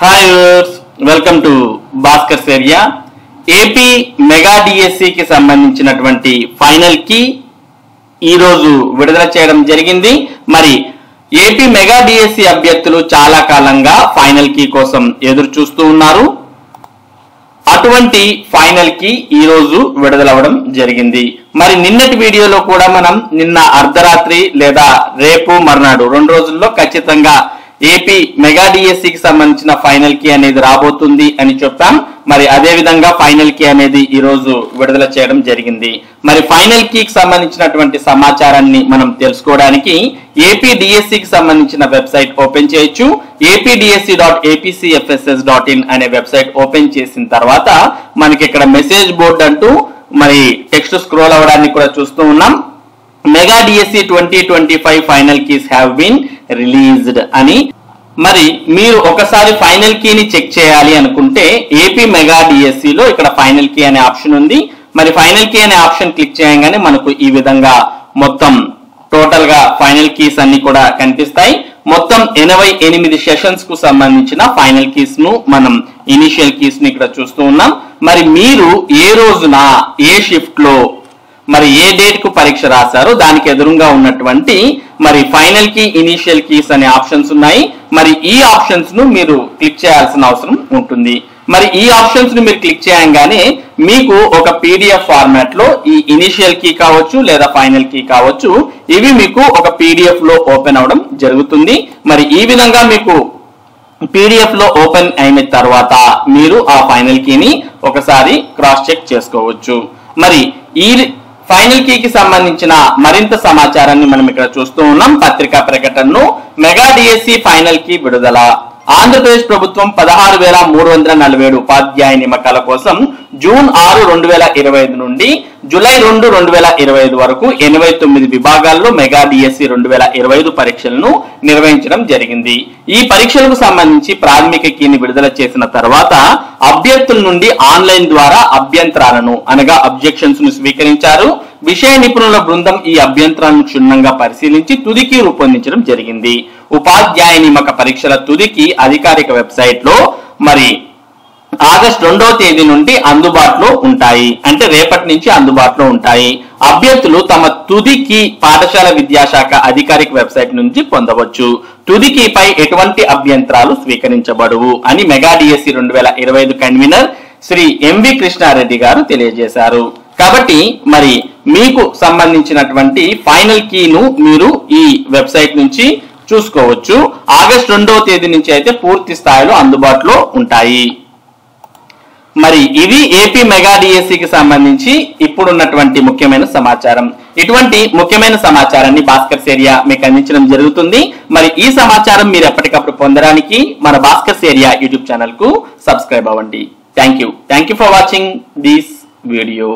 Hi viewers, welcome to Bhaskar's area. AP mega DSC కి సంబంధించినటువంటి final కి ఈరోజు విడుదల చేయడం జరిగింది. మరి ఏపీ మెగా డిఎస్సి అభ్యర్థులు చాలా కాలంగా ఫైనల్ కీ కోసం ఎదురు చూస్తూ ఉన్నారు. అటువంటి ఫైనల్ కి ఈ రోజు విడుదలవ్వడం జరిగింది. మరి నిన్నటి వీడియోలో కూడా మనం నిన్న అర్ధరాత్రి లేదా రేపు మర్నాడు 2 రోజుల్లో ఖచ్చితంగా ఏపీ మెగా డిఎస్సికి సంబంధించిన ఫైనల్ కీ అనేది రాబోతుంది అని చెప్పాం. మరి అదే విధంగా ఫైనల్ కీ అనేది ఈ రోజు విడుదల చేయడం జరిగింది. మరి ఫైనల్ కీకి సంబంధించినటువంటి సమాచారాన్ని మనం తెలుసుకోవడానికి ఏపీ డిఎస్సికి సంబంధించిన వెబ్సైట్ ఓపెన్ చేయొచ్చు. apdsc.apcfss.in అనే వెబ్సైట్ ఓపెన్ చేసిన తర్వాత మనకి ఇక్కడ మెసేజ్ బోర్డ్ అంటూ మరి టెక్స్ట్ స్క్రోల్ అవ్వడానికి కూడా చూస్తూ ఉన్నాం. Mega DSC 2025 final keys have been released అని. మరి మీరు ఒకసారి ఫైనల్ కీని చెక్ చేయాలి అనుకుంటే ఏపీ మెగా డిఎస్సి లో ఇక్కడ ఫైనల్ కీ అనే ఆప్షన్ ఉంది. మరి ఫైనల్ కీ అనే ఆప్షన్ క్లిక్ చేయగానే మనకు ఈ విధంగా మొత్తం టోటల్ గా ఫైనల్ కీస్ అన్ని కూడా కనిపిస్తాయి. మొత్తం 88 సెషన్స్ కు సంబంధించిన ఫైనల్ కీస్ ను మనం ఇనిషియల్ కీస్ ని ఇక్కడ చూస్తూ ఉన్నాం. మరి మీరు ఏ రోజున ఏ షిఫ్ట్ లో మరి ఏ డేట్ కు పరీక్ష రాశారో దానికి ఎదురుగా ఉన్నటువంటి మరి ఫైనల్ కీ ఇనిషియల్ కీస్ అనే ఆప్షన్స్ ఉన్నాయి. మరి ఈ ఆప్షన్స్ ను మీరు క్లిక్ చేయాల్సిన అవసరం ఉంటుంది. మరి ఈ ఆప్షన్స్ ను మీరు క్లిక్ చేయగానే మీకు ఒక పీడిఎఫ్ ఫార్మాట్ లో ఈ ఇనిషియల్ కీ కావచ్చు లేదా ఫైనల్ కీ కావచ్చు, ఇవి మీకు ఒక పీడిఎఫ్ లో ఓపెన్ అవడం జరుగుతుంది. మరి ఈ విధంగా మీకు పీడిఎఫ్ లో ఓపెన్ అయిన తర్వాత మీరు ఆ ఫైనల్ కీని ఒకసారి క్రాస్ చెక్ చేసుకోవచ్చు. మరి ఈ ఫైనల్ కీకి సంబంధించిన మరింత సమాచారాన్ని మనం ఇక్కడ చూస్తూ ఉన్నాం. పత్రికా ప్రకటనను మెగా డిఎస్సి ఫైనల్ కీ విడుదల. ఆంధ్రప్రదేశ్ ప్రభుత్వం 16,347 ఉపాధ్యాయ నియామకాల కోసం జూన్ 6, 2025 నుండి జూలై 2, 2025 వరకు 89 విభాగాల్లో మెగా డిఎస్సి 2025 పరీక్షలను నిర్వహించడం జరిగింది. ఈ పరీక్షలకు సంబంధించి ప్రాథమిక కీని విడుదల చేసిన తర్వాత అభ్యర్థుల నుండి ఆన్లైన్ ద్వారా అభ్యంతరాలను అనగా అబ్జెక్షన్స్ ను స్వీకరించారు. విషయ నిపుణుల బృందం ఈ అభ్యంతరాలను క్షుణ్ణంగా పరిశీలించి తుదికి రూపొందించడం జరిగింది. ఉపాధ్యాయ నియామక పరీక్షల తుదికి అధికారిక వెబ్సైట్ లో మరి ఆగస్టు 2వ తేదీ నుండి అందుబాటులో ఉంటాయి. అంటే రేపటి నుంచి అందుబాటులో ఉంటాయి. అభ్యర్థులు తమ తుదికి పాఠశాల విద్యాశాఖ అధికారిక వెబ్సైట్ నుంచి పొందవచ్చు. తుదికిపై ఎటువంటి అభ్యంతరాలు స్వీకరించబడవు అని mega DSC 2025 convener Shri MV Krishna Reddy గారు తెలియజేశారు. కాబట్టి మరి మీకు సంబంధించినటువంటి ఫైనల్ కీను మీరు ఈ వెబ్సైట్ నుంచి చూసుకోవచ్చు. ఆగస్టు 2వ తేదీ నుంచి అయితే పూర్తి స్థాయిలో అందుబాటులో ఉంటాయి. మరి ఇది ఏపీ మెగా డిఎస్సికి సంబంధించి ఇప్పుడున్నటువంటి ముఖ్యమైన సమాచారం. ఇటువంటి ముఖ్యమైన సమాచారాన్ని భాస్కర్స్ ఏరియా మీకు అందించడం జరుగుతుంది. మరి ఈ సమాచారం మీరు ఎప్పటికప్పుడు పొందడానికి మన భాస్కర్స్ ఏరియా యూట్యూబ్ ఛానల్ కు సబ్స్క్రైబ్ అవ్వండి. Thank you for watching this video.